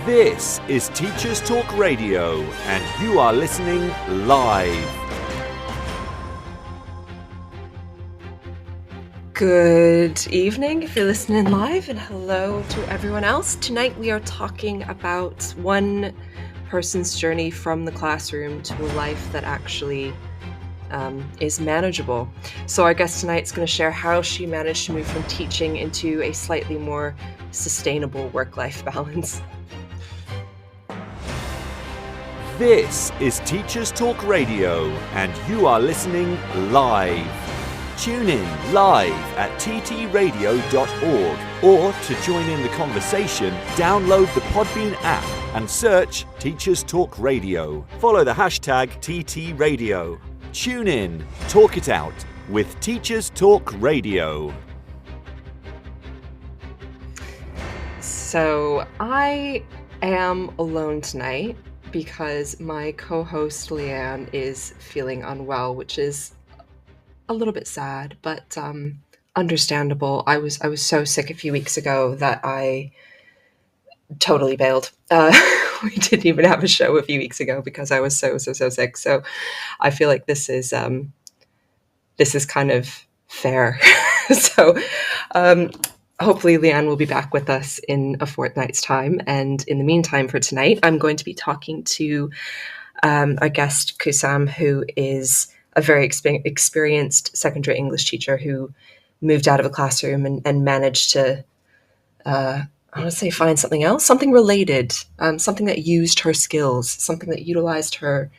This is Teachers Talk Radio, and you are listening live. Good evening if you're listening live, and hello to everyone else. Tonight we are talking about one person's journey from the classroom to a life that actually is manageable. So our guest tonight is going to share how she managed to move from teaching into a slightly more sustainable work-life balance. This is Teachers Talk Radio, and you are listening live. Tune in live at ttradio.org, or to join in the conversation, download the Podbean app and search Teachers Talk Radio. Follow the hashtag TTRadio. Tune in, talk it out with Teachers Talk Radio. So I am alone tonight because my co-host Leanne is feeling unwell, which is a little bit sad, but understandable. I was so sick a few weeks ago that I totally bailed. We didn't even have a show a few weeks ago because I was so sick. So I feel like this is kind of fair. So hopefully Leanne will be back with us in a fortnight's time. And in the meantime, for tonight, I'm going to be talking to our guest, Kusam, who is a very experienced secondary English teacher who moved out of a classroom and managed to, I want to say, find something else, something related, something that used her skills, something that utilized her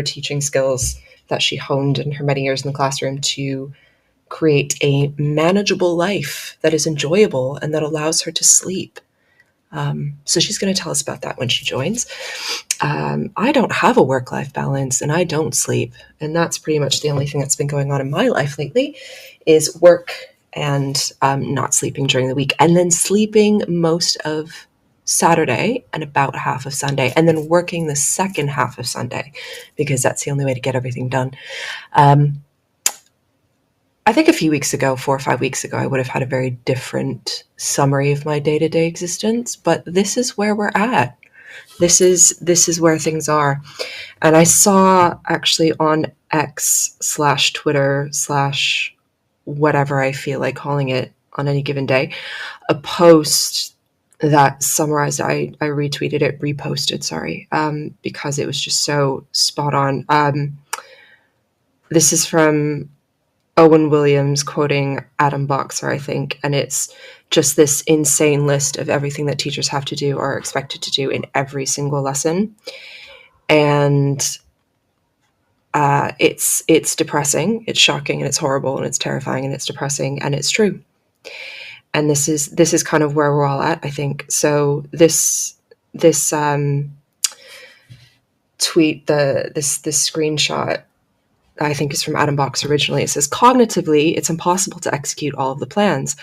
teaching skills that she honed in her many years in the classroom to create a manageable life that is enjoyable and that allows her to sleep. So she's going to tell us about that when she joins. I don't have a work-life balance and I don't sleep. And that's pretty much the only thing that's been going on in my life lately is work and not sleeping during the week, and then sleeping most of Saturday and about half of Sunday, and then working the second half of Sunday because that's the only way to get everything done. I think a few weeks ago, 4 or 5 weeks ago, I would have had a very different summary of my day-to-day existence, but this is where we're at. This is where things are. And I saw actually on X/Twitter/ whatever I feel like calling it on any given day, a post that summarized, I retweeted it, reposted, because it was just so spot on. This is from Owen Williams quoting Adam Boxer, I think, and it's just this insane list of everything that teachers have to do or are expected to do in every single lesson. And it's depressing, it's shocking, and it's horrible, and it's terrifying, and it's depressing, and it's true. And this is kind of where we're all at, I think. So this tweet, this screenshot, I think is from Adam Box originally. It says, cognitively, it's impossible to execute all of the plans.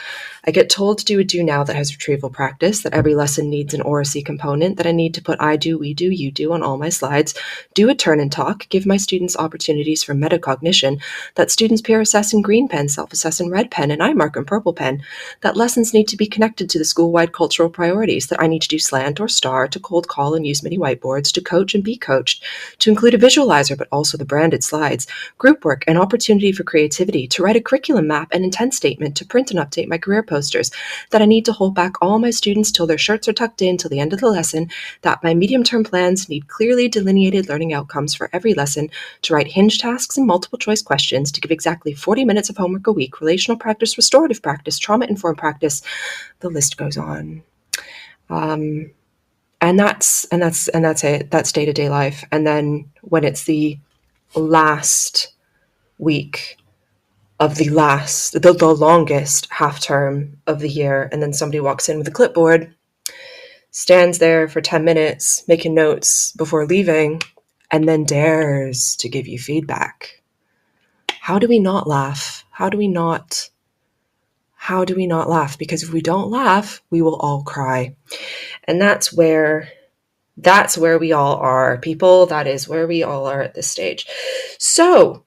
I get told to do a do now that has retrieval practice, that every lesson needs an or C component, that I need to put I do, we do, you do on all my slides, do a turn and talk, give my students opportunities for metacognition, that students peer assess in green pen, self-assess in red pen, and I mark in purple pen, that lessons need to be connected to the school-wide cultural priorities, that I need to do slant or star, to cold call and use mini whiteboards, to coach and be coached, to include a visualizer, but also the branded slides, group work, an opportunity for creativity, to write a curriculum map and intent statement, to print and update my career posters, that I need to hold back all my students till their shirts are tucked in till the end of the lesson, that my medium-term plans need clearly delineated learning outcomes for every lesson, to write hinge tasks and multiple choice questions, to give exactly 40 minutes of homework a week, relational practice, restorative practice, trauma-informed practice. The list goes on. And that's it. That's day-to-day life. And then when it's the last week of the longest half term of the year, and then somebody walks in with a clipboard, stands there for 10 minutes making notes before leaving, and then dares to give you feedback. How do we not laugh? How do we not laugh? Because if we don't laugh, we will all cry. And that's where we all are, people. That is where we all are at this stage. So,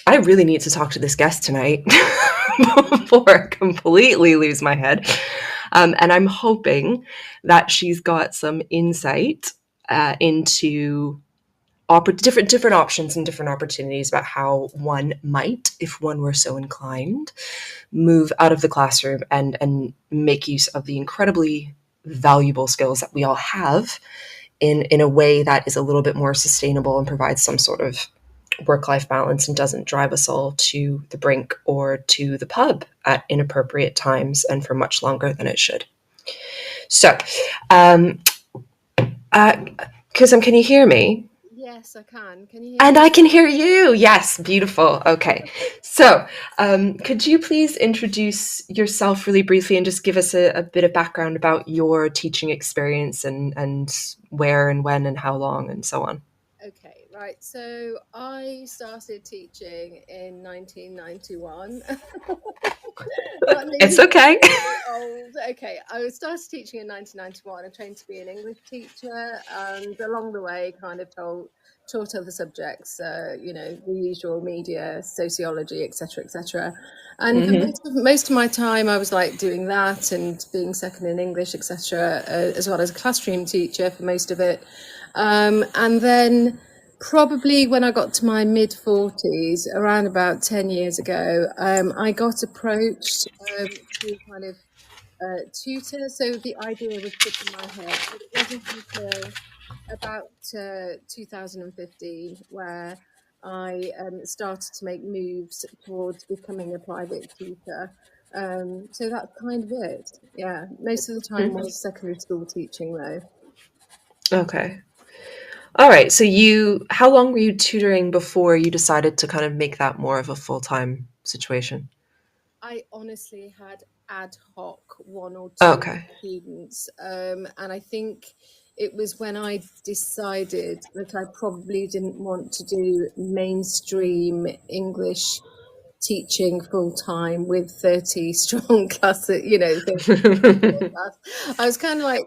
I really need to talk to this guest tonight before I completely lose my head. And I'm hoping that she's got some insight into different options and different opportunities about how one might, if one were so inclined, move out of the classroom and make use of the incredibly valuable skills that we all have in a way that is a little bit more sustainable and provides some sort of work-life balance and doesn't drive us all to the brink or to the pub at inappropriate times and for much longer than it should. So, Kusum, can you hear me? Yes, I can. Can you hear And me? I can hear you. Yes, beautiful. Okay. So, could you please introduce yourself really briefly and just give us a bit of background about your teaching experience and where and when and how long and so on? Okay, right. So I started teaching in 1991. It's okay. Old. Okay, I started teaching in 1991. I trained to be an English teacher, and along the way, kind of taught other subjects. The usual media, sociology, etc., etc. And for most of my time, I was like doing that and being second in English, etc., as well as a classroom teacher for most of it. And then probably when I got to my mid 40s, around about 10 years ago, I got approached to kind of tutor. So the idea was put in my head, but it wasn't until about 2015 where I started to make moves towards becoming a private tutor. So that's kind of it. Yeah, most of the time was secondary school teaching though. Okay. All right. So how long were you tutoring before you decided to kind of make that more of a full-time situation? I honestly had ad hoc one or two Okay. students, and I think it was when I decided that I probably didn't want to do mainstream English teaching full time with 30 strong classes, 30 class. I was kind of like,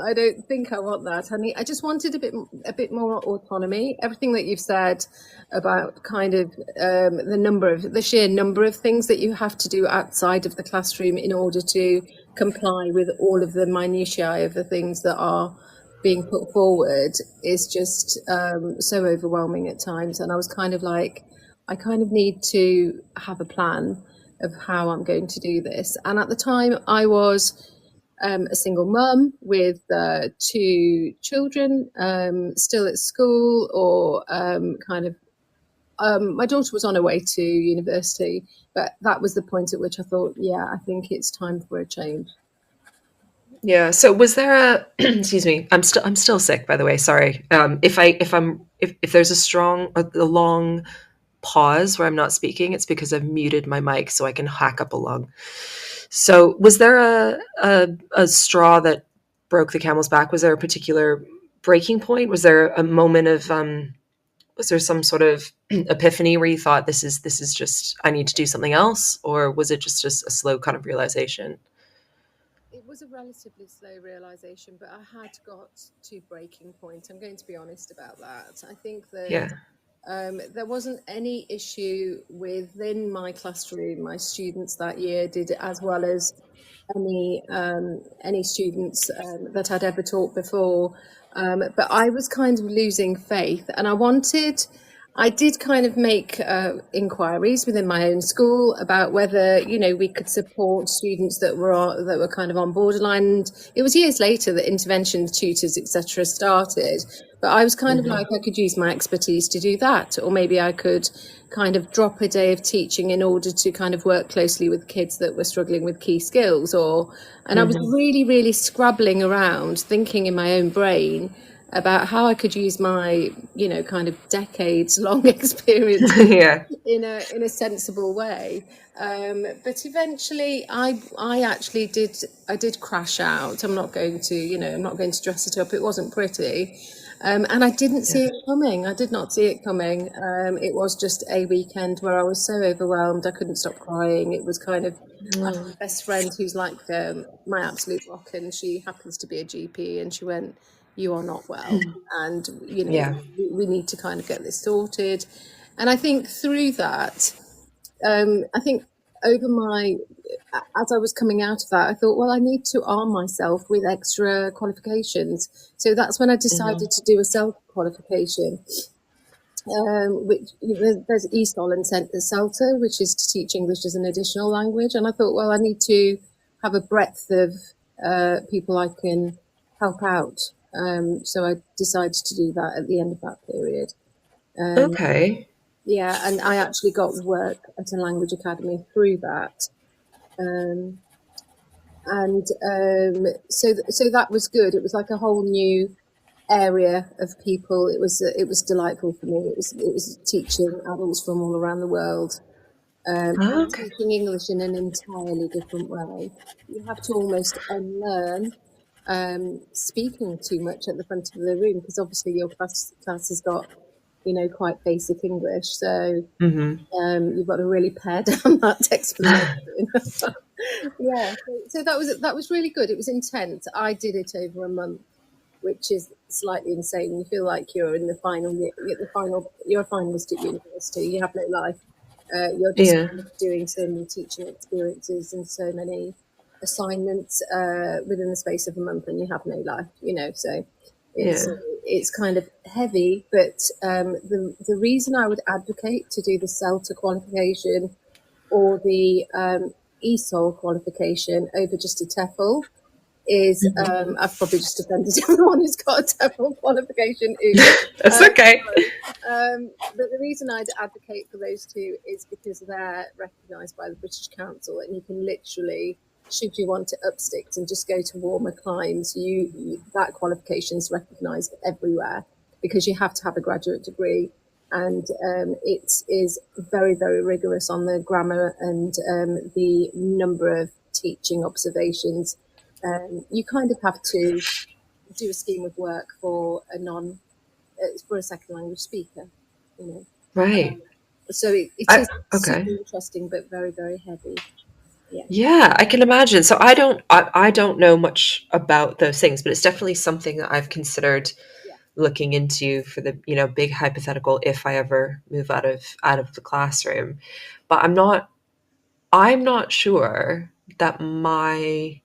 I don't think I want that. I just wanted a bit more autonomy. Everything that you've said about kind of the sheer number of things that you have to do outside of the classroom in order to comply with all of the minutiae of the things that are being put forward is just so overwhelming at times. And I was kind of like, I kind of need to have a plan of how I'm going to do this. And at the time, I was a single mum with 2 children, still at school, or my daughter was on her way to university. But that was the point at which I thought, yeah, I think it's time for a change. Yeah. So was there excuse me, I'm still sick, by the way. Sorry. If there's a long pause where I'm not speaking, it's because I've muted my mic so I can hack up a lung. So was there a straw that broke the camel's back? Was there a particular breaking point? Was there a moment of was there some sort of epiphany where you thought this is just I need to do something else, or was it just a slow kind of realization? It was a relatively slow realization, but I had got to breaking point. I'm going to be honest about that. I think that Yeah. there wasn't any issue within my classroom. My students that year did as well as any students that I'd ever taught before. But I was kind of losing faith, and I did kind of make inquiries within my own school about whether we could support students that were kind of on borderline. And it was years later that intervention tutors, etc., started. But I was kind of like, I could use my expertise to do that, or maybe I could kind of drop a day of teaching in order to kind of work closely with kids that were struggling with key skills. And I was really, really scrabbling around, thinking in my own brain about how I could use my, kind of decades long experience Yeah. in a sensible way. But eventually I actually did crash out. I'm not going to dress it up. It wasn't pretty. And I didn't see it coming. I did not see it coming. It was just a weekend where I was so overwhelmed. I couldn't stop crying. It was kind of my best friend who's like my absolute rock, and she happens to be a GP, and she went, "You are not well, and we need to kind of get this sorted." And I think through that, I think over as I was coming out of that, I thought, well, I need to arm myself with extra qualifications. So that's when I decided to do a self qualification. Which there's ESOL and CELTA, which is to teach English as an additional language. And I thought, well, I need to have a breadth of people I can help out. So I decided to do that at the end of that period. Okay. Yeah, and I actually got work at a language academy through that. So that was good. It was like a whole new area of people. It was delightful for me. It was teaching adults from all around the world, and teaching English in an entirely different way. You have to almost unlearn speaking too much at the front of the room, because obviously your class has got, quite basic English. So you've got to really pare down that explanation. Yeah. So that was really good. It was intense. I did it over a month, which is slightly insane. You feel like you're in the final year, you're a finalist at university. You have no life. You're just kind of doing so many teaching experiences and so many assignments within the space of a month, and you have no life. So it's kind of heavy. But the reason I would advocate to do the CELTA qualification or the ESOL qualification over just a TEFL is I've probably just offended everyone who's got a TEFL qualification. That's okay. But the reason I'd advocate for those two is because they're recognised by the British Council, and you can literally, should you want to up sticks and just go to warmer climes, that qualification is recognised everywhere, because you have to have a graduate degree, and it is very, very rigorous on the grammar and the number of teaching observations. You kind of have to do a scheme of work for a second language speaker, Right. So it is super interesting, but very, very heavy. Yeah, I can imagine. So I don't know much about those things, but it's definitely something that I've considered looking into for the, big hypothetical if I ever move out of the classroom. But I'm not sure that my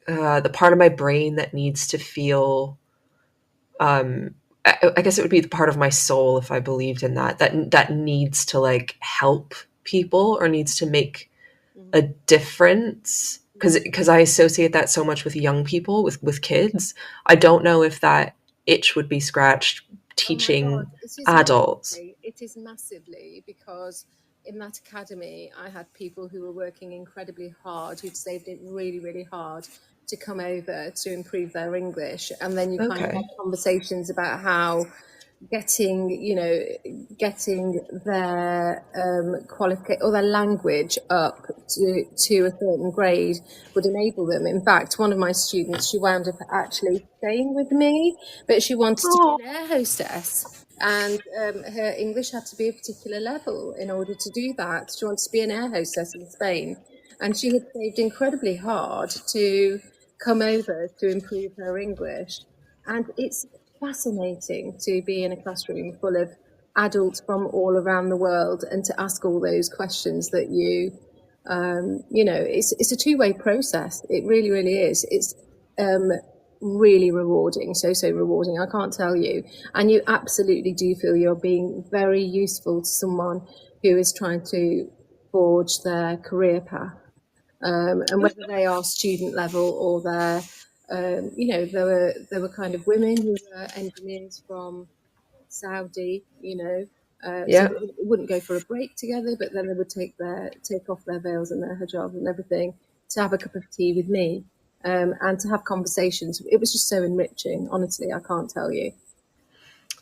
the part of my brain that needs to feel I guess it would be the part of my soul, if I believed in that needs to help people or needs to make a difference, because I associate that so much with young people, with kids. I don't know if that itch would be scratched teaching adults. It is massively, because in that academy I had people who were working incredibly hard, who'd saved it really, really hard to come over to improve their English, and then you kind of have conversations about how getting their qualification or their language up to a certain grade would enable them. In fact, one of my students, she wound up actually staying with me, but she wanted to be an air hostess, and her English had to be a particular level in order to do that. She wanted to be an air hostess in Spain, and she had saved incredibly hard to come over to improve her English. And it's fascinating to be in a classroom full of adults from all around the world and to ask all those questions that it's a two-way process. It really, really is. It's really rewarding, so rewarding. I can't tell you. And you absolutely do feel you're being very useful to someone who is trying to forge their career path. And whether they are student level or they're, there were kind of women who were engineers from Saudi, so they wouldn't go for a break together, but then they would take off their veils and their hijab and everything to have a cup of tea with me, and to have conversations. It was just so enriching, honestly. I can't tell you.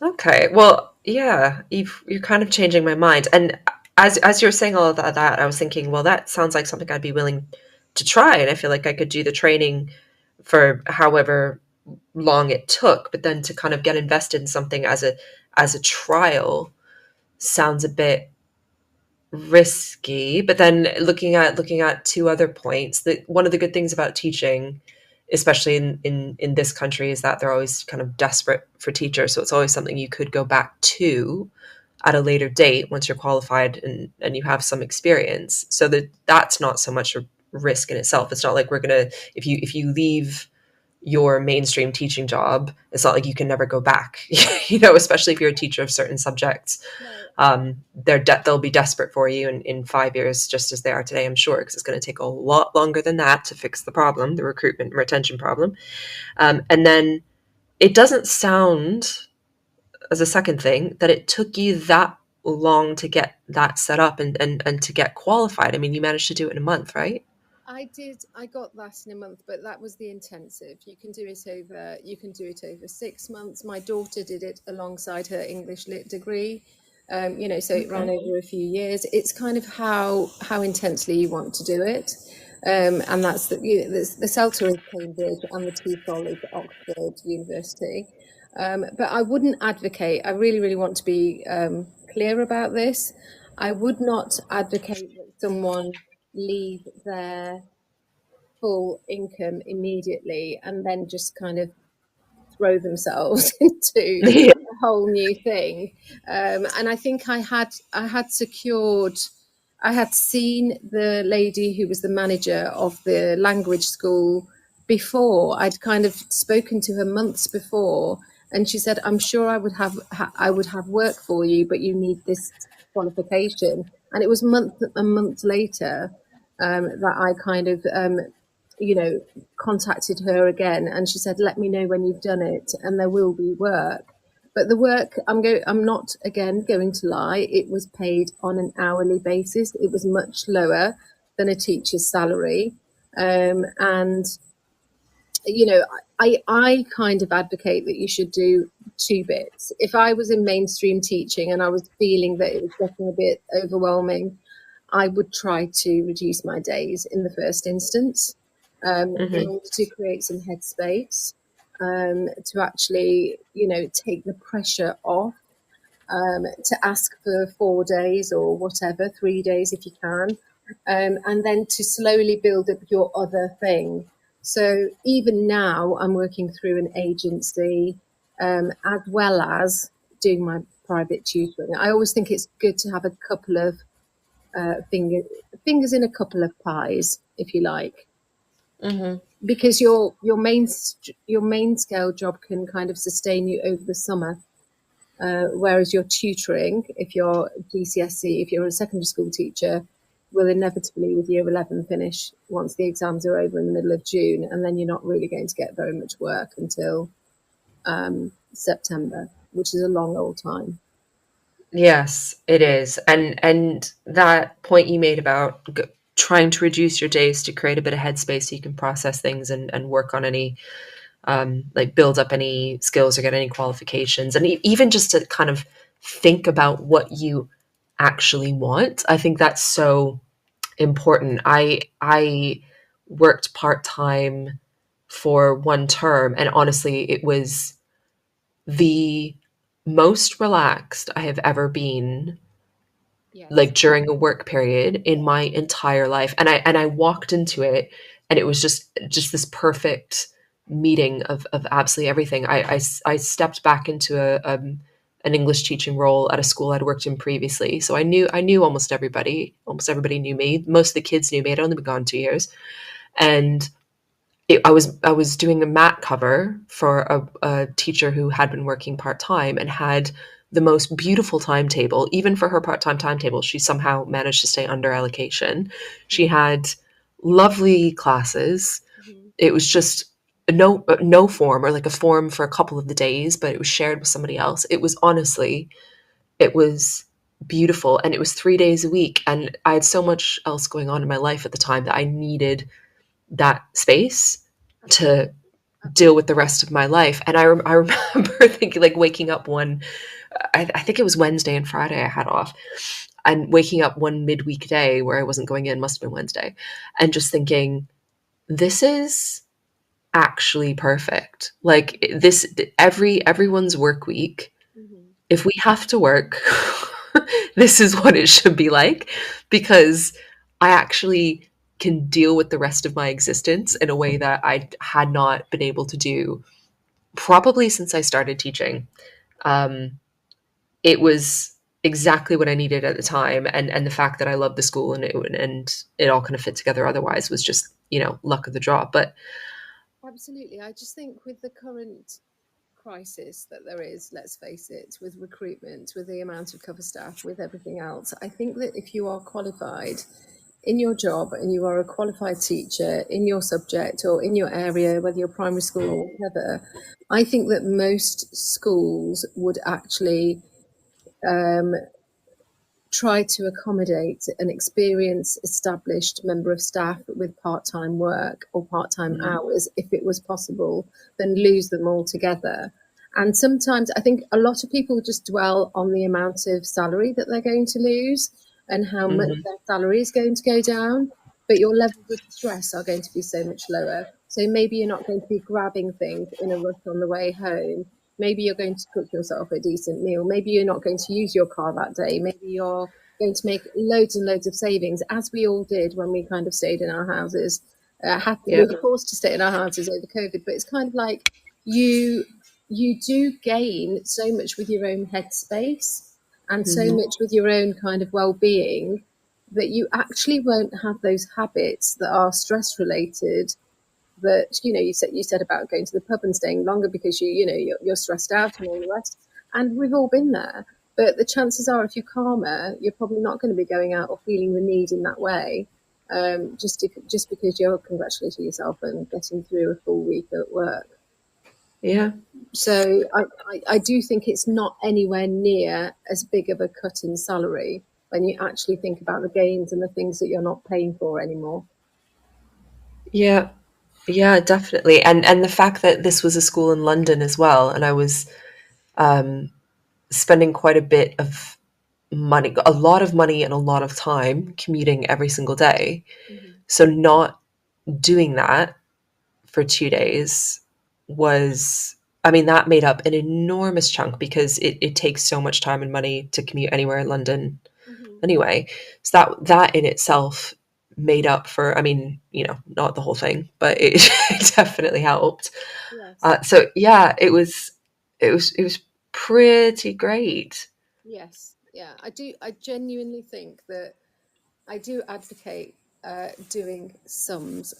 Okay, well, yeah, you're kind of changing my mind. And as you're saying all of that, I was thinking, well, that sounds like something I'd be willing to try. And I feel like I could do the training for however long it took, but then to kind of get invested in something as a trial sounds a bit risky. But then looking at two other points, that one of the good things about teaching, especially in this country, is that they're always kind of desperate for teachers. So it's always something you could go back to. at a later date once you're qualified and you have some experience. So that's not so much a risk in itself. It's not like we're gonna, if you leave your mainstream teaching job, it's not like you can never go back. Especially if you're a teacher of certain subjects. They'll be desperate for you in 5 years, just as they are today, I'm sure, because it's going to take a lot longer than that to fix the problem, the recruitment and retention problem. And then it doesn't sound, as a second thing, that it took you that long to get that set up and to get qualified. I mean, you managed to do it in a month, right? I did. I got that in a month, but that was the intensive. You can do it over 6 months. My daughter did it alongside her English Lit degree. So it ran over a few years. It's kind of how intensely you want to do it. And that's the CELTA is Cambridge and the TEFL is Oxford University. But I wouldn't advocate, I really, really want to be clear about this. I would not advocate that someone leave their full income immediately and then just kind of throw themselves into a whole new thing. And I think I had seen the lady who was the manager of the language school before. I'd kind of spoken to her months before, and she said, "I'm sure I would have work for you, but you need this qualification." And it was a month later that I kind of contacted her again, and she said, "Let me know when you've done it, and there will be work." But the work, I'm not again going to lie, it was paid on an hourly basis. It was much lower than a teacher's salary, and I kind of advocate that you should do two bits. If I was in mainstream teaching and I was feeling that it was getting a bit overwhelming, I would try to reduce my days in the first instance, in order to create some headspace, to actually, take the pressure off, to ask for 4 days or whatever, 3 days if you can, and then to slowly build up your other thing. So even now I'm working through an agency, as well as doing my private tutoring. I always think it's good to have a couple of fingers in a couple of pies, if you like, because your main scale job can kind of sustain you over the summer, whereas your tutoring, if you're GCSE, if you're a secondary school teacher, will inevitably with year 11 finish once the exams are over in the middle of June, and then you're not really going to get very much work until September, which is a long old time. Yes, it is. And that point you made about trying to reduce your days to create a bit of headspace so you can process things and work on any, build up any skills or get any qualifications. And even just to kind of think about what you actually want. I think that's so important. I worked part-time for one term, and honestly, it was the most relaxed I have ever been, like during a work period in my entire life. And I walked into it, and it was just this perfect meeting of absolutely everything. I stepped back into an English teaching role at a school I'd worked in previously, so I knew almost everybody. Almost everybody knew me. Most of the kids knew me. I'd only been gone 2 years, and I was doing a mat cover for a teacher who had been working part-time and had the most beautiful timetable. Even for her part-time timetable, she somehow managed to stay under allocation. She had lovely classes. It was just no form, or like a form for a couple of the days, but it was shared with somebody else. It was beautiful, and it was 3 days a week. And I had so much else going on in my life at the time that I needed that space to deal with the rest of my life. And I remember thinking, like, waking up I think it was Wednesday and Friday I had off, and waking up one midweek day where I wasn't going in, must have been Wednesday, and just thinking, this is actually perfect. Like, everyone's work week, if we have to work, this is what it should be like, because I actually can deal with the rest of my existence in a way that I had not been able to do probably since I started teaching. It was exactly what I needed at the time. And the fact that I loved the school and it all kind of fit together otherwise was just, luck of the draw. But Absolutely. I just think with the current crisis that there is, let's face it, with recruitment, with the amount of cover staff, with everything else, I think that if you are qualified in your job and you are a qualified teacher in your subject or in your area, whether you're primary school or whatever, I think that most schools would actually try to accommodate an experienced, established member of staff with part-time work or part-time hours, if it was possible, than lose them altogether. And sometimes I think a lot of people just dwell on the amount of salary that they're going to lose and how much their salary is going to go down, but your levels of stress are going to be so much lower. So maybe you're not going to be grabbing things in a rush on the way home. Maybe you're going to cook yourself a decent meal. Maybe you're not going to use your car that day. Maybe you're going to make loads and loads of savings, as we all did when we kind of stayed in our houses. We were forced to stay in our houses over COVID, but it's kind of like you do gain so much with your own headspace and so much with your own kind of well-being that you actually won't have those habits that are stress related. That you said about going to the pub and staying longer because you're stressed out and all the rest, and we've all been there. But the chances are, if you're calmer, you're probably not going to be going out or feeling the need in that way, just because you're congratulating yourself and getting through a full week at work. Yeah. So I do think it's not anywhere near as big of a cut in salary when you actually think about the gains and the things that you're not paying for anymore. Yeah. Yeah, definitely. And the fact that this was a school in London as well, and I was spending quite a bit of money, a lot of money and a lot of time commuting every single day. So not doing that for 2 days that made up an enormous chunk, because it takes so much time and money to commute anywhere in London anyway. So that in itself made up for, not the whole thing, but it definitely helped. Yes. So yeah, it was pretty great. Yes. Yeah. I genuinely think that I do advocate doing sums.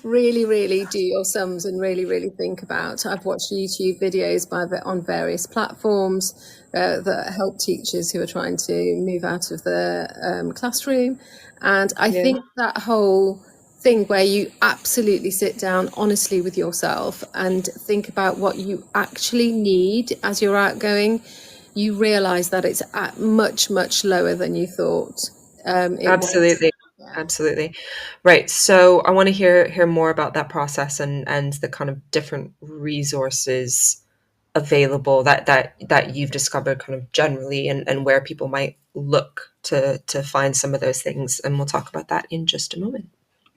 Really, really do your sums and really, really think about. I've watched YouTube videos on various platforms that help teachers who are trying to move out of the classroom. And I think that whole thing where you absolutely sit down honestly with yourself and think about what you actually need as you're outgoing, you realize that it's at much, much lower than you thought. Absolutely. Absolutely. Right. So I want to hear more about that process and the kind of different resources available that you've discovered kind of generally, and where people might look to find some of those things. And we'll talk about that in just a moment.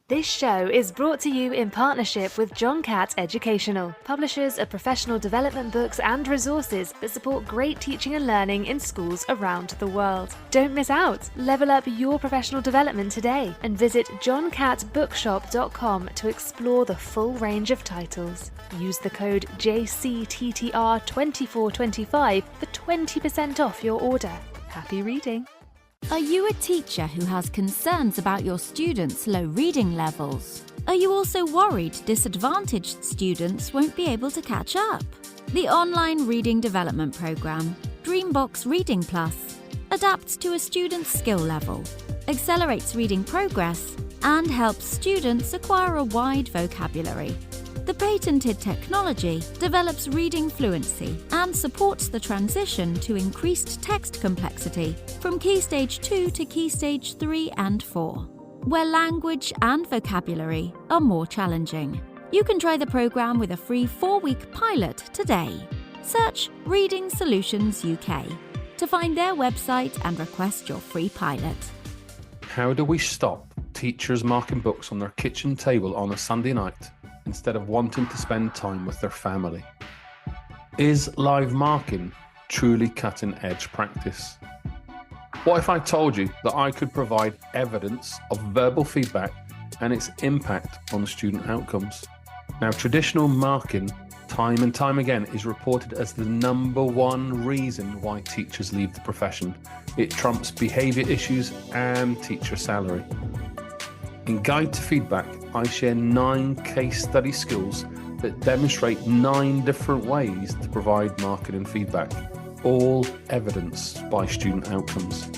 This show is brought to you in partnership with John Catt Educational, publishers of professional development books and resources that support great teaching and learning in schools around the world. Don't miss out. Level up your professional development today and visit johncattbookshop.com to explore the full range of titles. Use the code JCTTR2425 for 20% off your order. Happy reading. Are you a teacher who has concerns about your students' low reading levels? Are you also worried disadvantaged students won't be able to catch up? The online reading development program, Dreambox Reading Plus, adapts to a student's skill level, accelerates reading progress, and helps students acquire a wide vocabulary. The patented technology develops reading fluency and supports the transition to increased text complexity from Key Stage 2 to Key Stage 3 and 4, where language and vocabulary are more challenging. You can try the program with a free 4-week pilot today. Search Reading Solutions UK to find their website and request your free pilot. How do we stop teachers marking books on their kitchen table on a Sunday night instead of wanting to spend time with their family? Is live marking truly cutting-edge practice? What if I told you that I could provide evidence of verbal feedback and its impact on student outcomes? Now, traditional marking time and time again is reported as the number one reason why teachers leave the profession. It trumps behaviour issues and teacher salary. In Guide to Feedback, I share 9 case study skills that demonstrate 9 different ways to provide marking and feedback, all evidenced by student outcomes.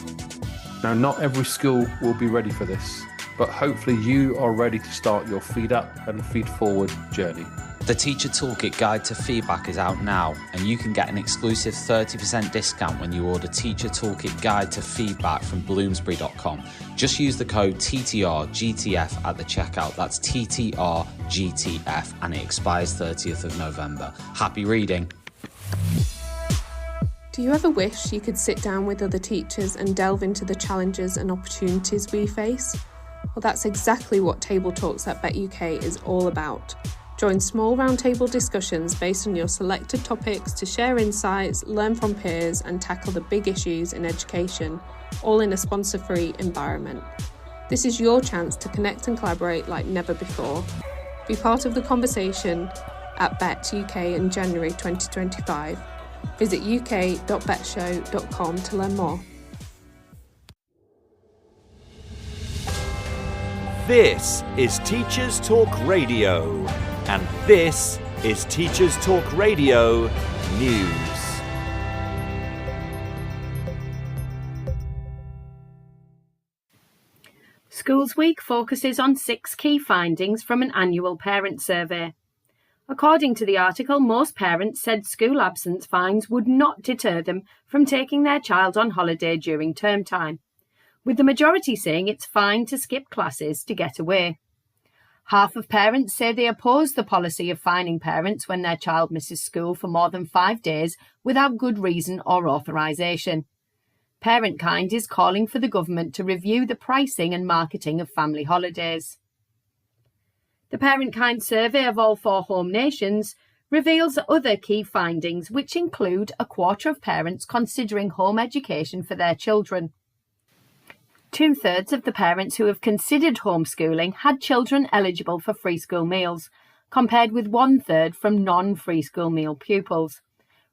Now, not every school will be ready for this, but hopefully you are ready to start your Feed Up and Feed Forward journey. The Teacher Toolkit Guide to Feedback is out now, and you can get an exclusive 30% discount when you order Teacher Toolkit Guide to Feedback from Bloomsbury.com. Just use the code TTRGTF at the checkout. That's TTRGTF, and it expires 30th of November. Happy reading. Do you ever wish you could sit down with other teachers and delve into the challenges and opportunities we face? Well, that's exactly what Table Talks at Bet UK is all about. Join small roundtable discussions based on your selected topics to share insights, learn from peers, and tackle the big issues in education, all in a sponsor-free environment. This is your chance to connect and collaborate like never before. Be part of the conversation at Bet UK in January 2025. Visit uk.betshow.com to learn more. This is Teachers Talk Radio, and this is Teachers Talk Radio News. Schools Week focuses on 6 key findings from an annual parent survey. According to the article, most parents said school absence fines would not deter them from taking their child on holiday during term time, with the majority saying it's fine to skip classes to get away. Half of parents say they oppose the policy of fining parents when their child misses school for more than 5 days without good reason or authorisation. Parentkind is calling for the government to review the pricing and marketing of family holidays. The Parentkind survey of all 4 home nations reveals other key findings, which include a quarter of parents considering home education for their children. 2/3 of the parents who have considered homeschooling had children eligible for free school meals, compared with 1/3 from non-free school meal pupils,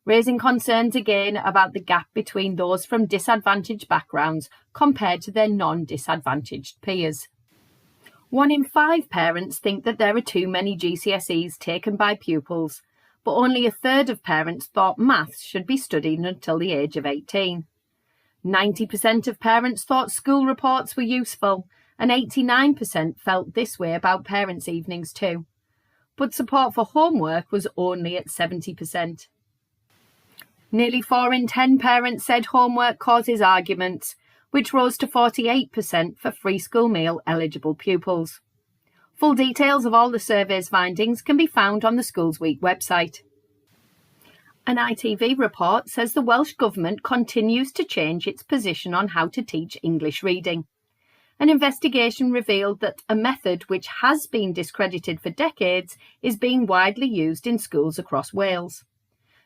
raising concerns again about the gap between those from disadvantaged backgrounds compared to their non-disadvantaged peers. 1 in 5 parents think that there are too many GCSEs taken by pupils, but only 1/3 of parents thought maths should be studied until the age of 18. 90% of parents thought school reports were useful, and 89% felt this way about parents' evenings too. But support for homework was only at 70%. Nearly 4 in 10 parents said homework causes arguments, which rose to 48% for free school meal eligible pupils. Full details of all the survey's findings can be found on the Schools Week website. An ITV report says the Welsh Government continues to change its position on how to teach English reading. An investigation revealed that a method which has been discredited for decades is being widely used in schools across Wales.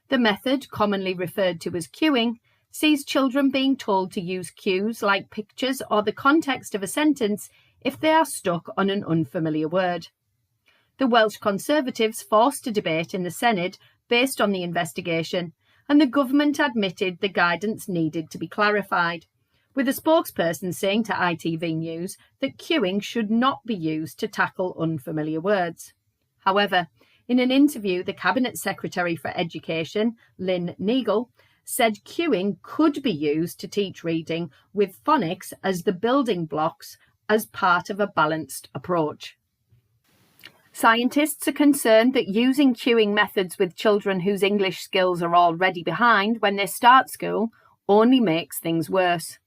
The method, commonly referred to as cueing, sees children being told to use cues like pictures or the context of a sentence if they are stuck on an unfamiliar word. The Welsh Conservatives forced a debate in the Senedd based on the investigation, and the government admitted the guidance needed to be clarified, with a spokesperson saying to ITV News that cueing should not be used to tackle unfamiliar words. However, in an interview, the Cabinet Secretary for Education, Lynn Neagle, said cueing could be used to teach reading with phonics as the building blocks as part of a balanced approach. Scientists are concerned that using cueing methods with children whose English skills are already behind when they start school only makes things worse.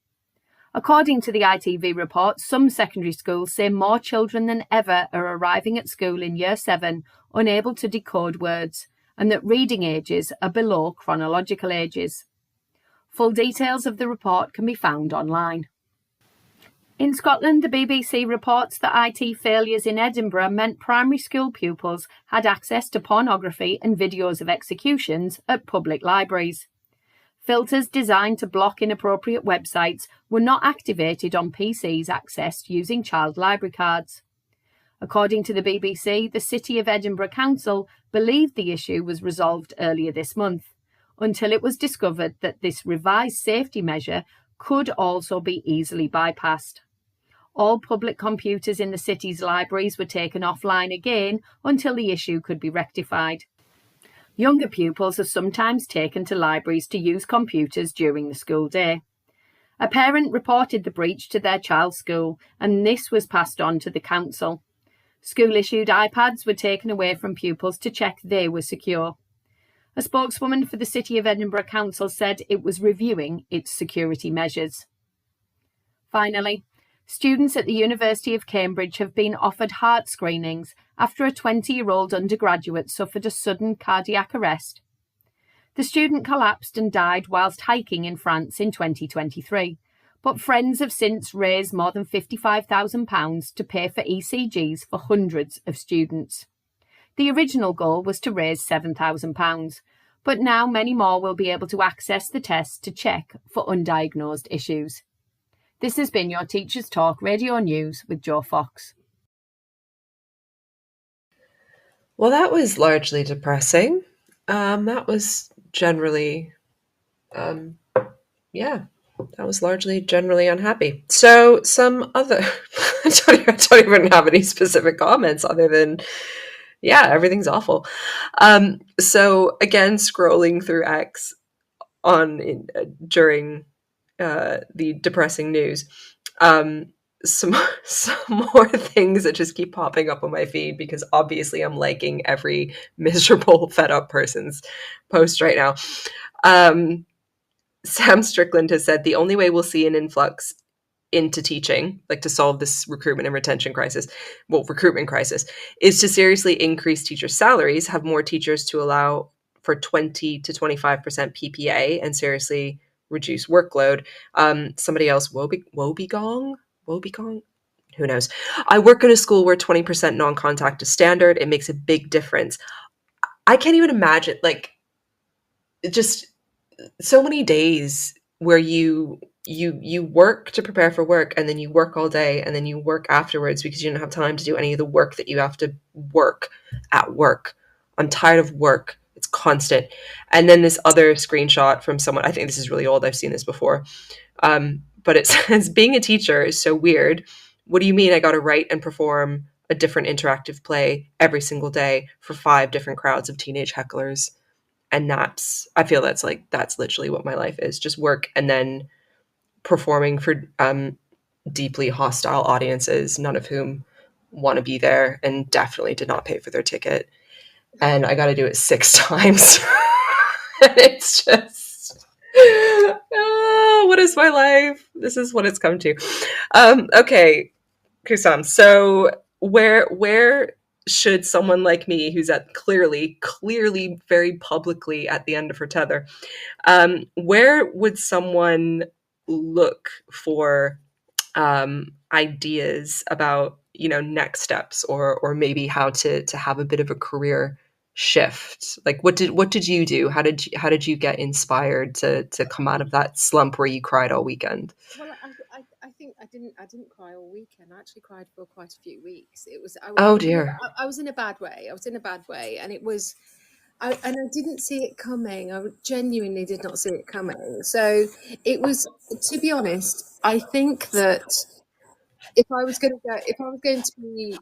According to the ITV report, some secondary schools say more children than ever are arriving at school in Year 7 unable to decode words, and that reading ages are below chronological ages. Full details of the report can be found online. In Scotland, the BBC reports that IT failures in Edinburgh meant primary school pupils had access to pornography and videos of executions at public libraries. Filters designed to block inappropriate websites were not activated on PCs accessed using child library cards. According to the BBC, the City of Edinburgh Council believed the issue was resolved earlier this month, until it was discovered that this revised safety measure could also be easily bypassed. All public computers in the city's libraries were taken offline again until the issue could be rectified. Younger pupils are sometimes taken to libraries to use computers during the school day. A parent reported the breach to their child's school, and this was passed on to the council. School-issued iPads were taken away from pupils to check they were secure. A spokeswoman for the City of Edinburgh Council said it was reviewing its security measures. Finally, students at the University of Cambridge have been offered heart screenings after a 20-year-old undergraduate suffered a sudden cardiac arrest. The student collapsed and died whilst hiking in France in 2023, but friends have since raised more than £55,000 to pay for ECGs for hundreds of students. The original goal was to raise £7,000, but now many more will be able to access the test to check for undiagnosed issues. This has been your Teachers Talk Radio News with Jo Fox. Well, that was largely depressing. That was generally, that was largely generally unhappy. So some other, I don't even have any specific comments other than, yeah, everything's awful. So again, scrolling through X during the depressing news, some more things that just keep popping up on my feed because obviously I'm liking every miserable, fed up person's post right now. Sam Strickland has said the only way we'll see an influx into teaching, like to solve this recruitment crisis, is to seriously increase teacher salaries, have more teachers to allow for 20 to 25% PPA, and seriously reduce workload. Somebody else, Woebegong? Who knows? I work in a school where 20% non-contact is standard. It makes a big difference. I can't even imagine, like, just so many days where you work to prepare for work, and then you work all day, and then you work afterwards because you don't have time to do any of the work that you have to work at work. I'm tired of work. It's constant. And then this other screenshot from someone, I think this is really old. I've seen this before. But it says, being a teacher is so weird. What do you mean I got to write and perform a different interactive play every single day for 5 different crowds of teenage hecklers? And I feel that's literally what my life is. Just work and then performing for deeply hostile audiences, none of whom want to be there and definitely did not pay for their ticket. And I got to do it 6 times. And it's just, what is my life? This is what it's come to. Okay, Kusam. So where should someone like me, who's at clearly very publicly at the end of her tether, where would someone look for ideas about, next steps or maybe how to have a bit of a career shift? Like, what did you do? How did you get inspired to come out of that slump where you cried all weekend? Well, I think I didn't cry all weekend. I actually cried for quite a few weeks. Oh dear. I was in a bad way. And it was, I didn't see it coming. I genuinely did not see it coming. So it was, to be honest, I think that if I was going to be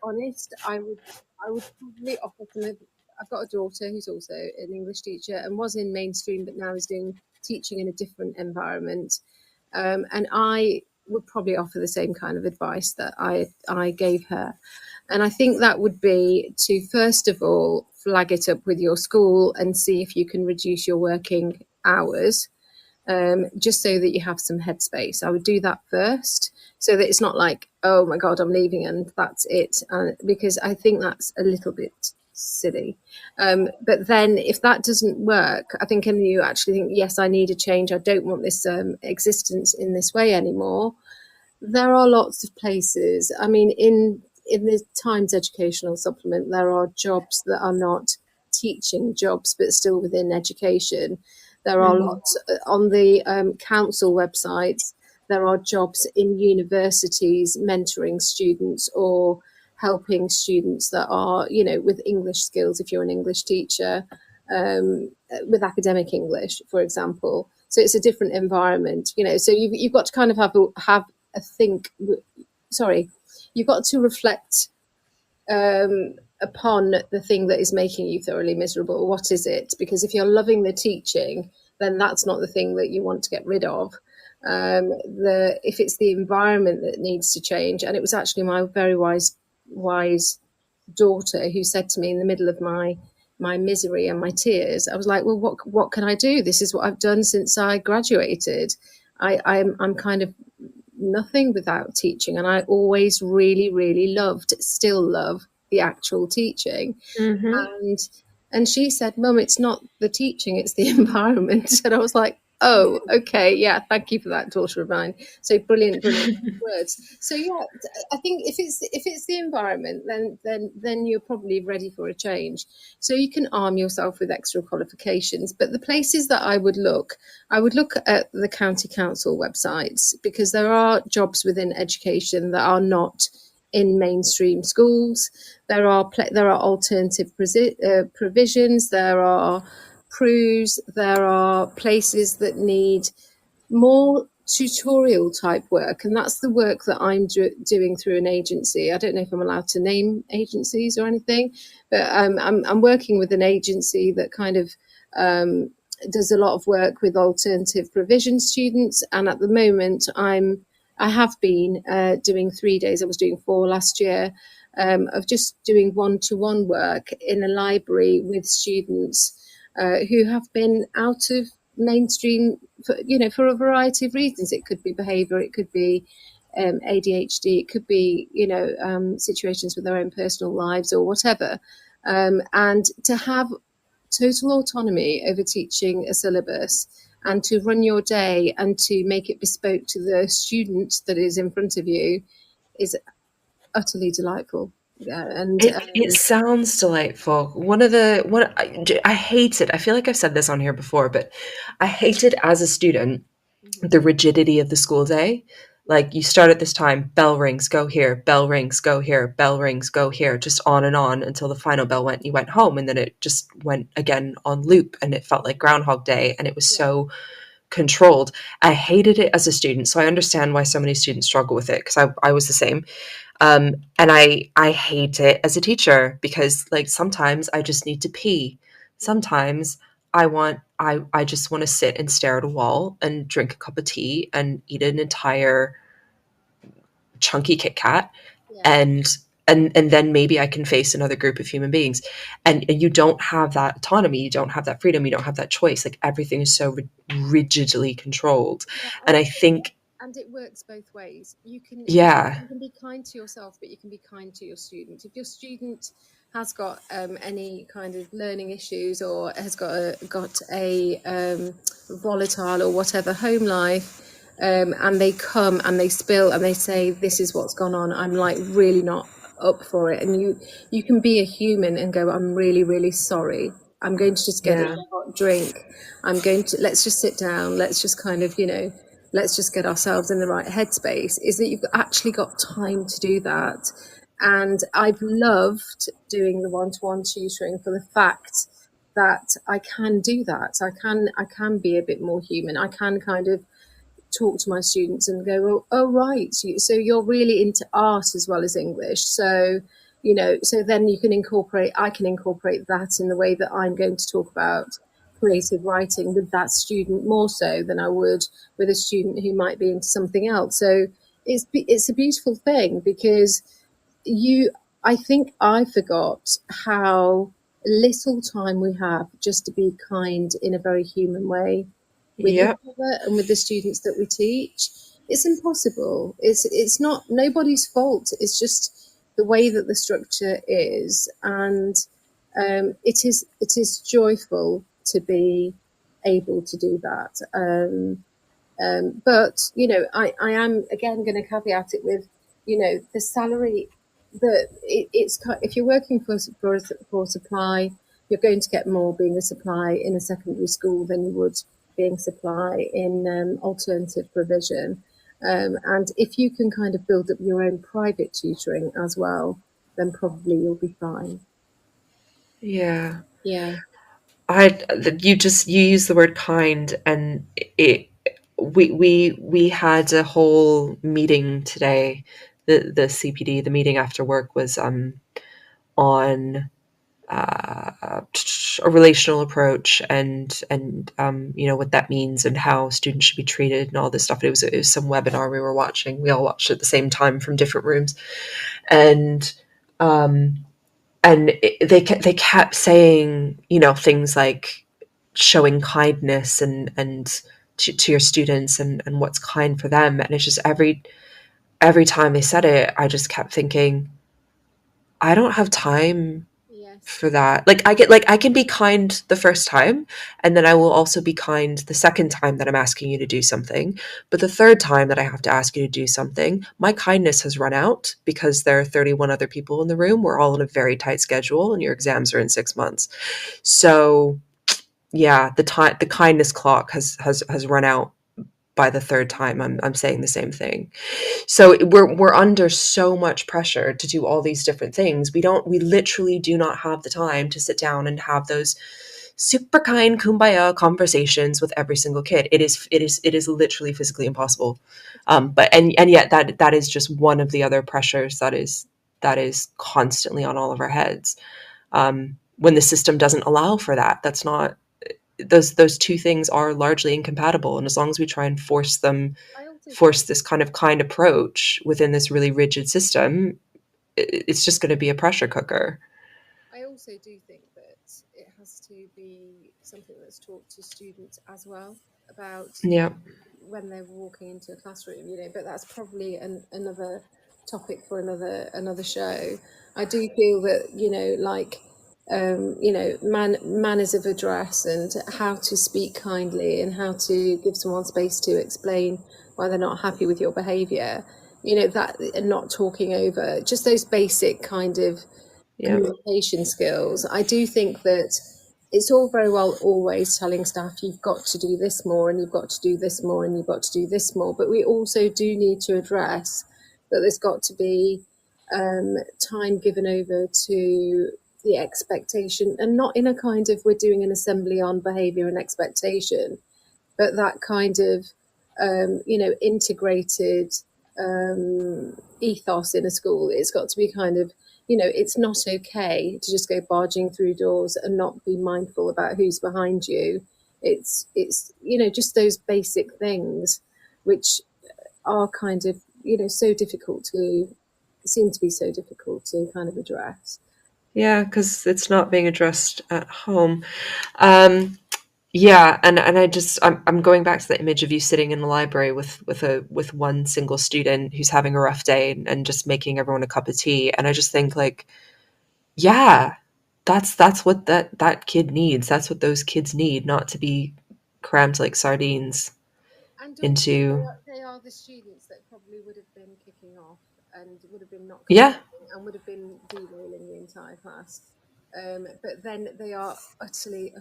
honest, I would probably offer I've got a daughter who's also an English teacher and was in mainstream, but now is doing teaching in a different environment. And I would probably offer the same kind of advice that I gave her. And I think that would be to, first of all, flag it up with your school and see if you can reduce your working hours, just so that you have some headspace. I would do that first, so that it's not like, oh my God, I'm leaving and that's it. Because I think that's a little bit silly. But then if that doesn't work, I think, and you actually think, yes, I need a change, I don't want this existence in this way anymore, there are lots of places. I mean, in the Times Educational Supplement, there are jobs that are not teaching jobs, but still within education. There are lots on the council websites. There are jobs in universities mentoring students or helping students that are, with English skills, if you're an English teacher, with academic English, for example. So it's a different environment, so you've got to kind of have a think, you've got to reflect upon the thing that is making you thoroughly miserable. What is it? Because if you're loving the teaching, then that's not the thing that you want to get rid of. If it's the environment that needs to change, and it was actually my very wise daughter who said to me in the middle of my misery and my tears, I was like, well, what can I do? This is what I've done since I graduated. I'm kind of nothing without teaching, and I always really, really still love the actual teaching. And she said, Mum, it's not the teaching, it's the environment. And I was like, oh, okay, yeah, thank you for that, daughter of mine. So brilliant words. So yeah, I think if it's the environment, then you're probably ready for a change. So you can arm yourself with extra qualifications. But the places that I would look at the county council websites, because there are jobs within education that are not in mainstream schools. There are alternative provisions. There are PRUs. There are places that need more tutorial type work, and that's the work that I'm doing through an agency. I don't know if I'm allowed to name agencies or anything, but I'm working with an agency that kind of does a lot of work with alternative provision students, and at the moment I have been doing 3 days. I was doing 4 last year, of just doing one-to-one work in a library with students who have been out of mainstream, for a variety of reasons. It could be behaviour, it could be ADHD, it could be, situations with their own personal lives or whatever. And to have total autonomy over teaching a syllabus, and to run your day and to make it bespoke to the student that is in front of you is utterly delightful. And it sounds delightful. I hate it. I feel like I've said this on here before, but I hated as a student the rigidity of the school day. Like, you start at this time, bell rings, go here, bell rings, go here, bell rings, go here, just on and on until the final bell went, you went home, and then it just went again on loop, and it felt like Groundhog Day, and it was so controlled. I hated it as a student, so I understand why so many students struggle with it, because I was the same. And I hate it as a teacher, because like sometimes I just need to pee. Sometimes I just want to sit and stare at a wall and drink a cup of tea and eat an entire chunky Kit Kat. And then maybe I can face another group of human beings. And you don't have that autonomy. You don't have that freedom. You don't have that choice. Like, everything is so rigidly controlled. And I think... And it works both ways. You can be kind to yourself, but you can be kind to your student. If your student has got any kind of learning issues, or has got a volatile or whatever home life, and they come and they spill and they say, this is what's gone on, I'm like really not up for it. And you can be a human and go, I'm really, really sorry. I'm going to just get a hot drink. Let's just sit down. Let's just kind of, let's just get ourselves in the right headspace. Is that you've actually got time to do that. And I've loved doing the one-to-one tutoring for the fact that I can do that. I can be a bit more human. I can kind of talk to my students and go, oh right, so you're really into art as well as English. So, so then I can incorporate that in the way that I'm going to talk about creative writing with that student, more so than I would with a student who might be into something else. So it's a beautiful thing, because I think I forgot how little time we have just to be kind in a very human way with each other and with the students that we teach. It's impossible. It's not nobody's fault. It's just the way that the structure is, and it is joyful to be able to do that. But I am again going to caveat it with the salary. If you're working for supply, you're going to get more being a supply in a secondary school than you would being supply in alternative provision. And if you can kind of build up your own private tutoring as well, then probably you'll be fine. Yeah. Yeah. You use the word kind, and we had a whole meeting today. The CPD, the meeting after work, was on a relational approach and what that means and how students should be treated and all this stuff. It was some webinar we were watching. We all watched at the same time from different rooms, and they kept saying things like showing kindness and to your students and what's kind for them. And it's just every time they said it, I just kept thinking, I don't have time for that. Like I can be kind the first time, and then I will also be kind the second time that I'm asking you to do something. But the third time that I have to ask you to do something, my kindness has run out because there are 31 other people in the room. We're all on a very tight schedule, and your exams are in 6 months. So yeah, the kindness clock has run out by the third time I'm saying the same thing. So we're under so much pressure to do all these different things. We literally do not have the time to sit down and have those super kind kumbaya conversations with every single kid. It is literally physically impossible. But yet that is just one of the other pressures that is constantly on all of our heads. When the system doesn't allow for that, that's not, those two things are largely incompatible. And as long as we try and force this kind approach within this really rigid system, it's just going to be a pressure cooker. I also do think that it has to be something that's taught to students as well about when they're walking into a classroom, but that's probably another topic for another show. I do feel that, manners of address and how to speak kindly and how to give someone space to explain why they're not happy with your behaviour, that, and not talking over, just those basic kind of communication skills. I do think that it's all very well always telling staff you've got to do this more and you've got to do this more and you've got to do this more, but we also do need to address that there's got to be time given over to the expectation, and not in a kind of we're doing an assembly on behaviour and expectation, but that kind of integrated ethos in a school. It's got to be kind of, it's not okay to just go barging through doors and not be mindful about who's behind you. It's just those basic things which are kind of so difficult to kind of address. Yeah, because it's not being addressed at home. And I'm going back to the image of you sitting in the library with one single student who's having a rough day and just making everyone a cup of tea. And I just think, like, yeah, that's what that kid needs. That's what those kids need, not to be crammed like sardines into. They are the students that probably would have been kicking off and would have been not and would have been derailing the entire class. But then they are utterly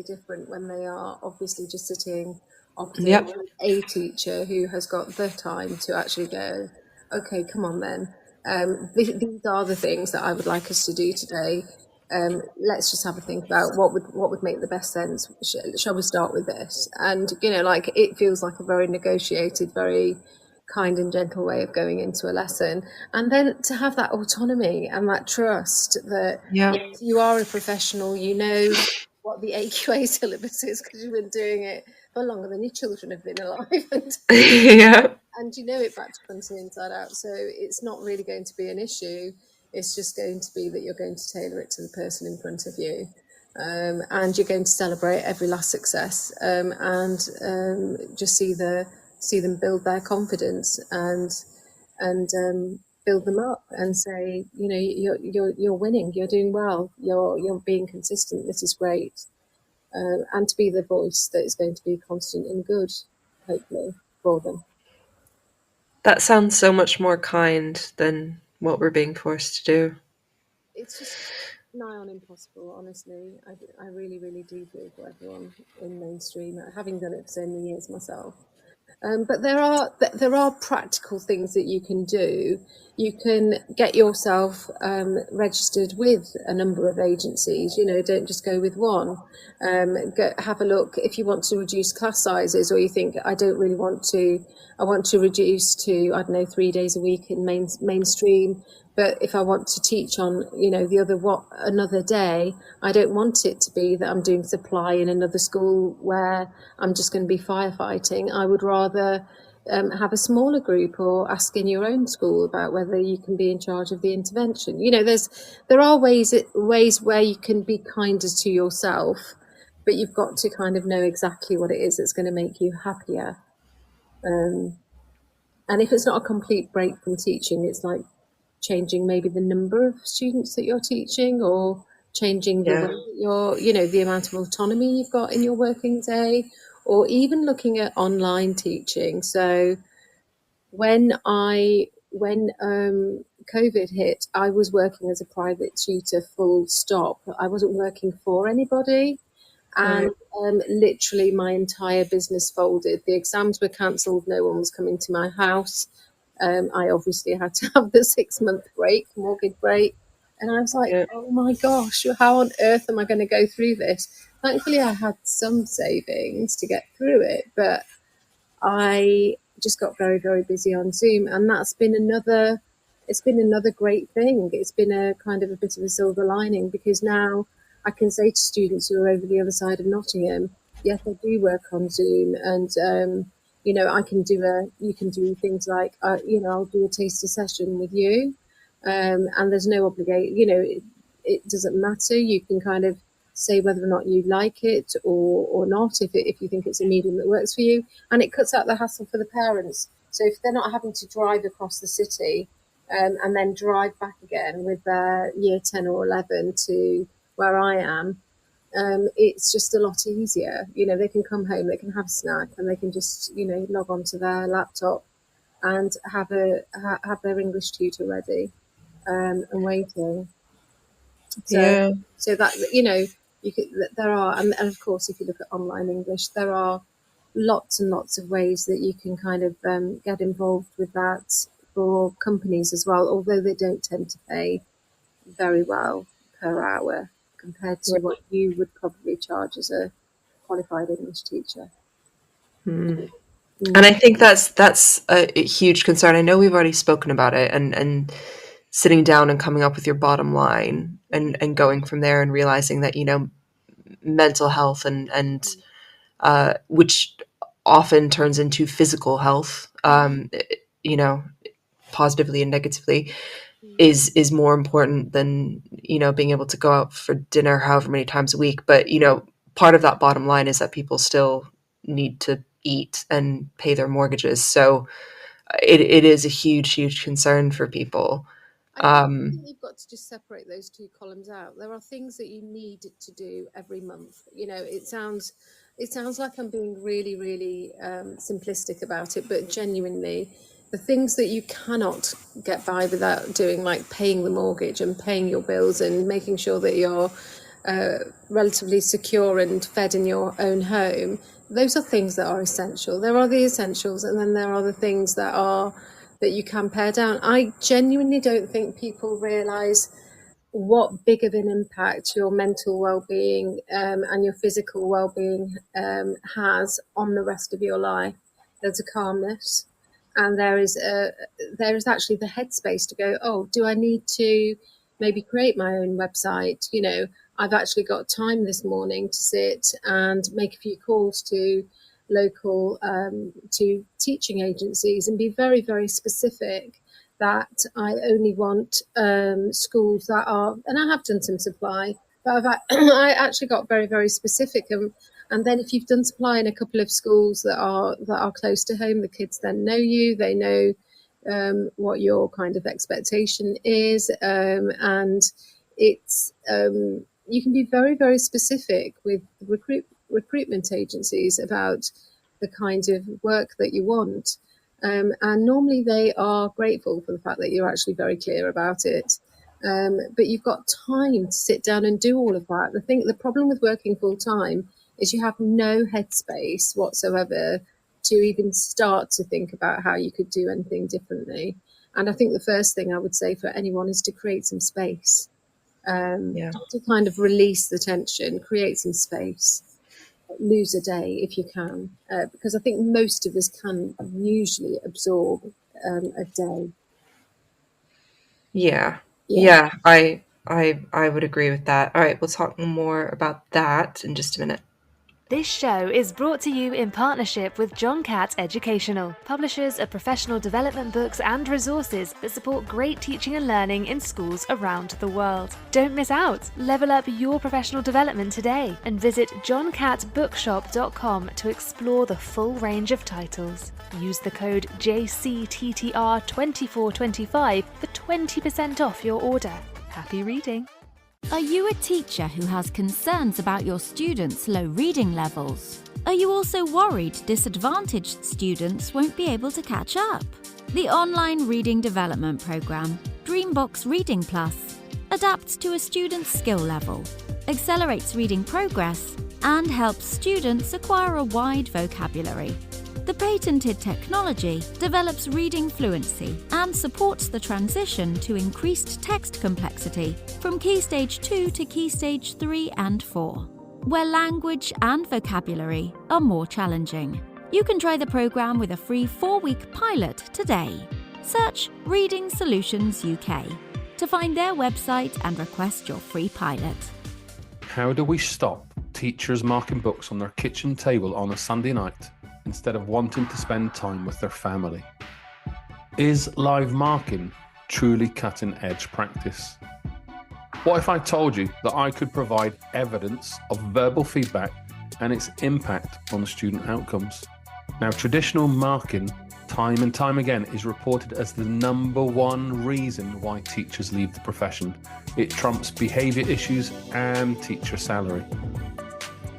different when they are obviously just sitting opposite a teacher who has got the time to actually go, okay, come on then. These are the things that I would like us to do today. Let's just have a think about what would make the best sense. Shall we start with this? And it feels like a very negotiated, very kind and gentle way of going into a lesson, and then to have that autonomy and that trust that you are a professional, what the AQA syllabus is because you've been doing it for longer than your children have been alive, and and you know it back to front and inside out, so it's not really going to be an issue. It's just going to be that you're going to tailor it to the person in front of you, and you're going to celebrate every last success, and just see them build their confidence and build them up and say, you're winning, you're doing well, you're being consistent, this is great, and to be the voice that is going to be constant and good, hopefully, for them. That sounds so much more kind than what we're being forced to do. It's just nigh on impossible, honestly. I really, really do feel for everyone in mainstream, having done it for so many years myself. But there are practical things that you can do. You can get yourself registered with a number of agencies. Don't just go with one. Have a look if you want to reduce class sizes, or you think I don't really want to. I want to reduce to 3 days a week in mainstream. But if I want to teach on another day, I don't want it to be that I'm doing supply in another school where I'm just going to be firefighting. I would rather have a smaller group, or ask in your own school about whether you can be in charge of the intervention. There are ways where you can be kinder to yourself, but you've got to kind of know exactly what it is that's going to make you happier. And if it's not a complete break from teaching, it's like changing maybe the number of students that you're teaching, or changing the way that the amount of autonomy you've got in your working day, or even looking at online teaching. So when COVID hit, I was working as a private tutor full stop. I wasn't working for anybody. And literally my entire business folded. The exams were cancelled. No one was coming to my house. I obviously had to have the 6-month mortgage break. And I was like, oh my gosh, how on earth am I going to go through this? Thankfully, I had some savings to get through it, but I just got very, very busy on Zoom. And it's been another great thing. It's been a kind of a bit of a silver lining, because now I can say to students who are over the other side of Nottingham, yes, I do work on Zoom, and you can do things like I'll do a taster session with you, and there's no obligation. It doesn't matter. You can kind of say whether or not you like it or not, if you think it's a medium that works for you, and it cuts out the hassle for the parents. So if they're not having to drive across the city and then drive back again with their year 10 or 11 to where I am, it's just a lot easier. They can come home, they can have a snack, and they can just log onto their laptop and have their English tutor ready and waiting. So that there are, and of course, if you look at online English, there are lots and lots of ways that you can kind of get involved with that for companies as well, although they don't tend to pay very well per hour compared to what you would probably charge as a qualified English teacher. And I think that's a huge concern. I know we've already spoken about it, and sitting down and coming up with your bottom line and going from there, and realizing that mental health and which often turns into physical health, positively and negatively, is more important than being able to go out for dinner however many times a week. But part of that bottom line is that people still need to eat and pay their mortgages. So it is a huge concern for people. I think you've got to just separate those two columns out. There are things that you need to do every month. It sounds like I'm being really, really simplistic about it, but genuinely, the things that you cannot get by without doing, like paying the mortgage and paying your bills and making sure that you're relatively secure and fed in your own home, those are things that are essential. There are the essentials, and then there are the things that you can pare down. I genuinely don't think people realise what big of an impact your mental well-being and your physical well-being has on the rest of your life. There's a calmness, and there is actually the headspace to go, oh, do I need to maybe create my own website? I've actually got time this morning to sit and make a few calls to local to teaching agencies and be very, very specific that I only want schools that are, and I have done some supply, but I actually got very, very specific. And then if you've done supply in a couple of schools that are close to home, the kids then know you, they know what your kind of expectation is, and it's you can be very, very specific with recruitment agencies about the kind of work that you want. And normally they are grateful for the fact that you're actually very clear about it. But you've got time to sit down and do all of that. The problem with working full time is you have no headspace whatsoever to even start to think about how you could do anything differently. And I think the first thing I would say for anyone is to create some space, to kind of release the tension, create some space, lose a day if you can, because I think most of us can usually absorb a day. Yeah. I would agree with that. All right, we'll talk more about that in just a minute. This show is brought to you in partnership with John Catt Educational, publishers of professional development books and resources that support great teaching and learning in schools around the world. Don't miss out. Level up your professional development today and visit johncattbookshop.com to explore the full range of titles. Use the code JCTTR2425 for 20% off your order. Happy reading. Are you a teacher who has concerns about your students' low reading levels? Are you also worried disadvantaged students won't be able to catch up? The online reading development program, Dreambox Reading Plus, adapts to a student's skill level, accelerates reading progress, and helps students acquire a wide vocabulary. The patented technology develops reading fluency and supports the transition to increased text complexity from Key Stage 2 to Key Stage 3 and 4, where language and vocabulary are more challenging. You can try the program with a free 4-week pilot today. Search Reading Solutions UK to find their website and request your free pilot. How do we stop teachers marking books on their kitchen table on a Sunday night instead of wanting to spend time with their family? Is live marking truly cutting-edge practice? What if I told you that I could provide evidence of verbal feedback and its impact on student outcomes? Now, traditional marking, time and time again, is reported as the #1 reason why teachers leave the profession. It trumps behaviour issues and teacher salary.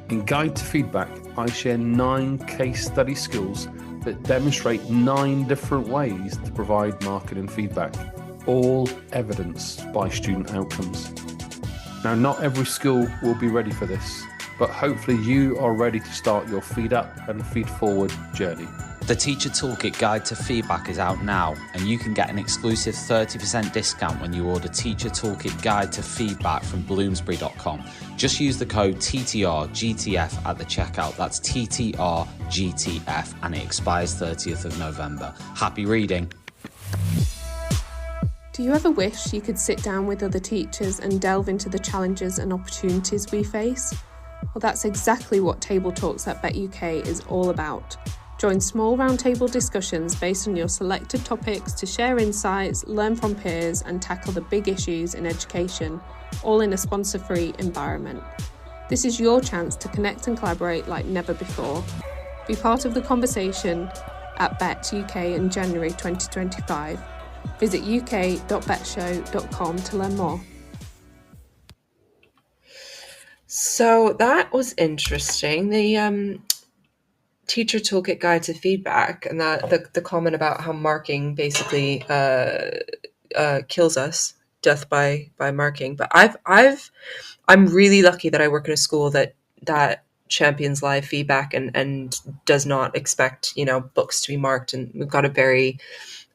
In Guide to Feedback, I share 9 case study skills that demonstrate 9 different ways to provide marking and feedback, all evidenced by student outcomes. Now, not every school will be ready for this, but hopefully you are ready to start your Feed Up and Feed Forward journey. The Teacher Toolkit Guide to Feedback is out now, and you can get an exclusive 30% discount when you order Teacher Toolkit Guide to Feedback from Bloomsbury.com. Just use the code TTRGTF at the checkout. That's TTRGTF, and it expires 30th of November. Happy reading. Do you ever wish you could sit down with other teachers and delve into the challenges and opportunities we face? Well, that's exactly what Table Talks at BetUK is all about. Join small roundtable discussions based on your selected topics to share insights, learn from peers, and tackle the big issues in education, all in a sponsor-free environment. This is your chance to connect and collaborate like never before. Be part of the conversation at Bet UK in January 2025. Visit uk.betshow.com to learn more. So that was interesting. The Teacher Toolkit Guide to Feedback, and that the comment about how marking basically kills us, death by marking. But I'm really lucky that I work in a school that champions live feedback and does not expect books to be marked, and we've got a very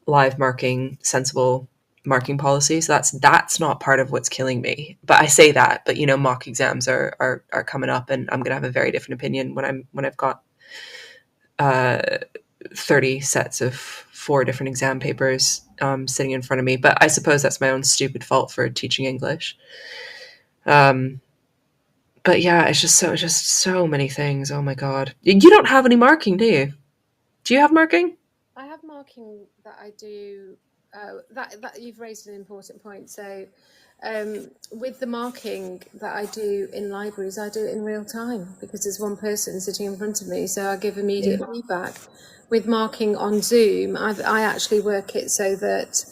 live marking, sensible marking policy. So that's not part of what's killing me. But I say that, but mock exams are coming up, and I'm gonna have a very different opinion when I've got 30 sets of 4 different exam papers sitting in front of me. But I suppose that's my own stupid fault for teaching English. But yeah, it's just so many things. Oh my God. You don't have any marking, do you? Do you have marking? I have marking that I do. That you've raised an important point. So with the marking that I do in libraries, I do it in real time because there's one person sitting in front of me, so I give immediate feedback. With marking on Zoom, I actually work it so that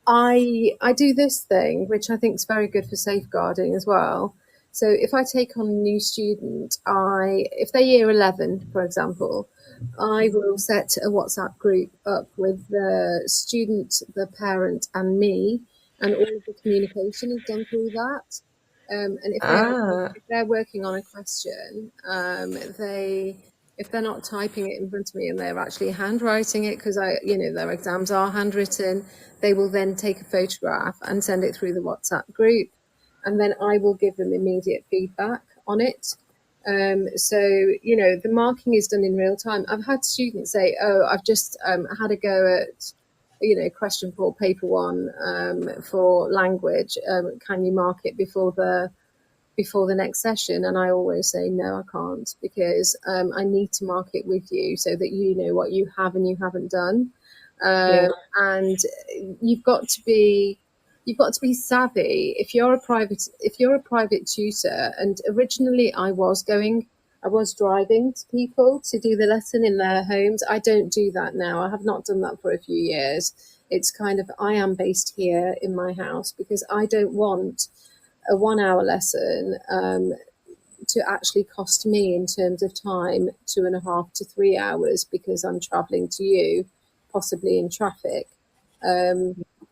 I do this thing, which I think is very good for safeguarding as well. So if I take on a new student, if they're year 11, for example, I will set a WhatsApp group up with the student, the parent, and me, and all of the communication is done through that. And if they're working on a question, they if they're not typing it in front of me and they're actually handwriting it, because their exams are handwritten, they will then take a photograph and send it through the WhatsApp group, and then I will give them immediate feedback on it. So the marking is done in real time. I've had students say, "Oh, I've just had a go at question 4, paper 1 for language. Can you mark it before the next session?" And I always say, no, I can't, because I need to mark it with you so that you know what you have and you haven't done. And you've got to be savvy. If you're a private tutor, and originally I was driving to people to do the lesson in their homes. I don't do that now. I have not done that for a few years. It's kind of, I am based here in my house because I don't want a 1 hour lesson to actually cost me in terms of time 2.5 to 3 hours because I'm traveling to you, possibly in traffic.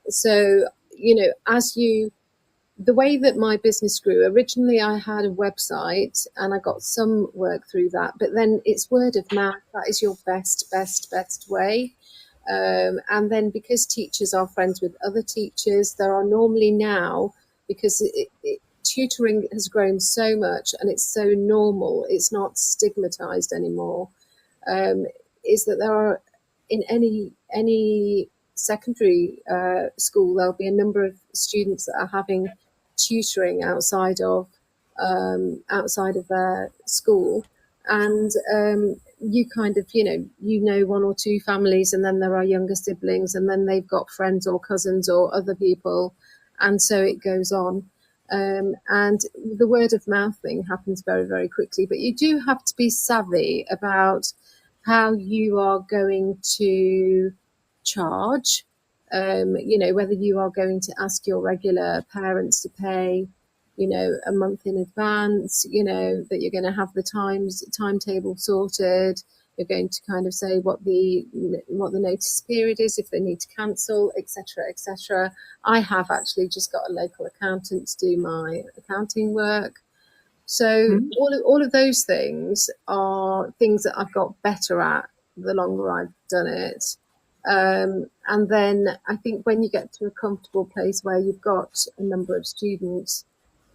So, the way that my business grew, originally I had a website and I got some work through that, but then it's word of mouth. That is your best way. And then because teachers are friends with other teachers, there are normally now, because tutoring has grown so much and it's so normal, it's not stigmatized anymore, is that there are, in any secondary school, there'll be a number of students that are having tutoring outside of their school, and you kind of one or two families, and then there are younger siblings, and then they've got friends or cousins or other people, and so it goes on. And the word of mouth thing happens very, very quickly, but you do have to be savvy about how you are going to charge, whether you are going to ask your regular parents to pay, a month in advance, that you're going to have the timetable sorted. You're going to kind of say what the notice period is, if they need to cancel, etc., etc. I have actually just got a local accountant to do my accounting work. So all of those things are things that I've got better at the longer I've done it. And then I think when you get to a comfortable place where you've got a number of students,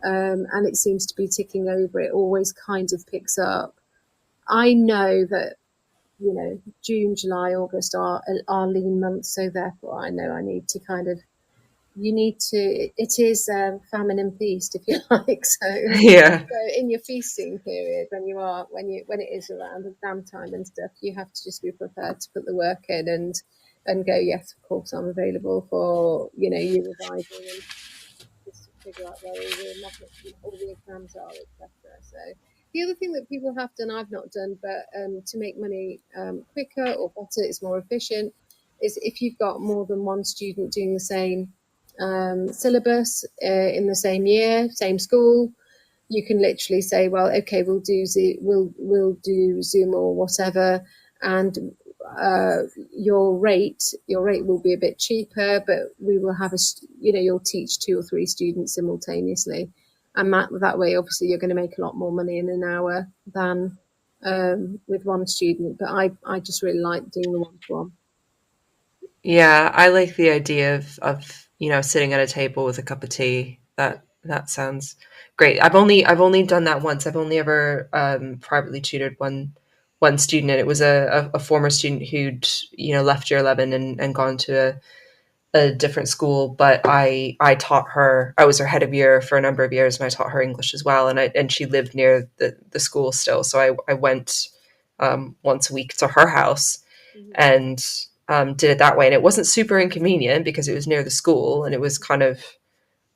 and it seems to be ticking over, it always kind of picks up. I know that, June, July, August are lean months, so therefore I know I need to it is famine and feast, if you like. So Yeah. So in your feasting period, when it is around exam time and stuff, you have to just be prepared to put the work in and go, yes, of course, I'm available for you revising and just to figure out where all the exams are, etc. So the other thing that people have done, I've not done, but to make money quicker or better, it's more efficient, is if you've got more than one student doing the same syllabus in the same year, same school, you can literally say, well, okay, we'll do Zoom or whatever, and your rate will be a bit cheaper, but we will have you'll teach 2 or 3 students simultaneously, and that way obviously you're going to make a lot more money in an hour than with one student. But I just really like doing the one-to-one. Yeah, I like the idea of sitting at a table with a cup of tea. That sounds great. I've only done that once. I've only ever privately tutored one student, and it was a former student who'd left year 11 and gone to a different school. But I taught her. I was her head of year for a number of years, and I taught her English as well. And she lived near the school still, so I went once a week to her house and did it that way. And it wasn't super inconvenient because it was near the school, and it was kind of,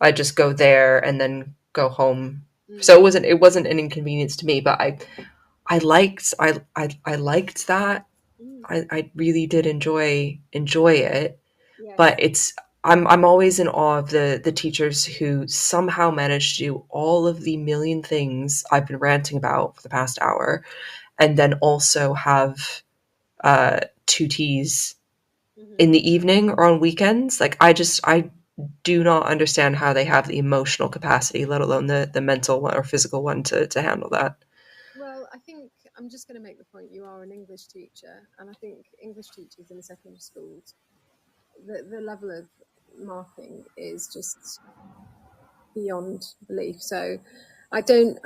I just go there and then go home. So it wasn't an inconvenience to me, but I liked that. I really did enjoy it. Yes. But I'm always in awe of the teachers who somehow manage to do all of the million things I've been ranting about for the past hour, and then also have 2 Ts in the evening or on weekends. Like I do not understand how they have the emotional capacity, let alone the mental one or physical one to handle that. Well, I think I'm just going to make the point. You are an English teacher, and I think English teachers in secondary schools, the level of marking is just beyond belief. So I think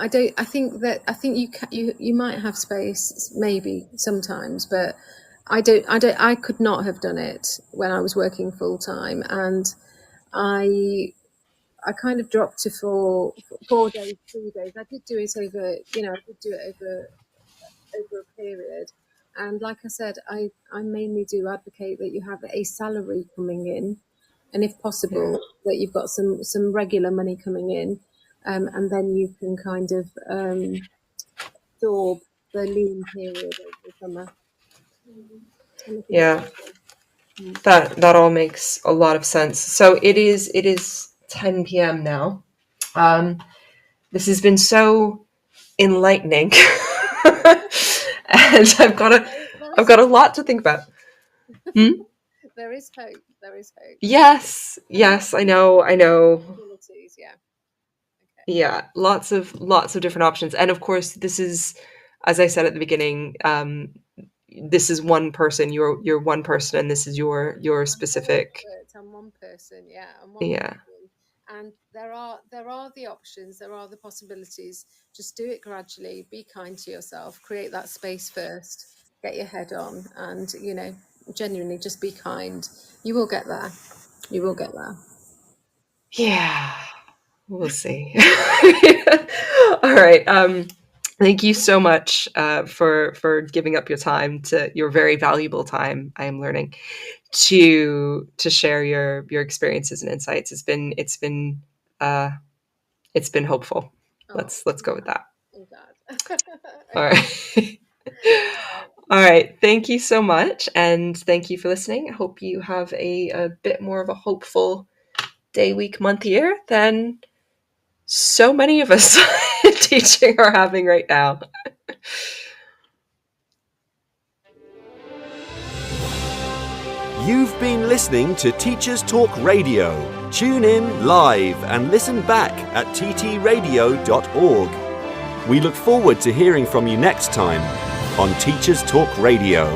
you might have space maybe sometimes, but I could not have done it when I was working full time, and I kind of dropped to 4 days, 3 days. I did do it over a period, and like I said, I mainly do advocate that you have a salary coming in, and if possible that you've got some regular money coming in, and then you can kind of absorb the lean period of the summer. Yeah, that all makes a lot of sense. So it is 10 p.m. now. This has been so enlightening. And I've got a lot to think about. There is hope. Yes, I know. Yeah. Yeah, lots of different options. And of course, this is, as I said at the beginning, this is one person. You're one person, and this is your specific. I'm one person. Yeah. Yeah. And there are the options. There are the possibilities. Just do it gradually. Be kind to yourself. Create that space first. Get your head on, and genuinely just be kind. You will get there. Yeah, we'll see. All right. Thank you so much for giving up your time, your very valuable time, I am learning, to share your experiences and insights. It's been hopeful. Let's go with that. I'm glad. All right. All right. Thank you so much, and thank you for listening. I hope you have a bit more of a hopeful day, week, month, year than so many of us teaching are having right now. You've been listening to Teachers Talk Radio. Tune in live and listen back at ttradio.org. We look forward to hearing from you next time on Teachers Talk Radio.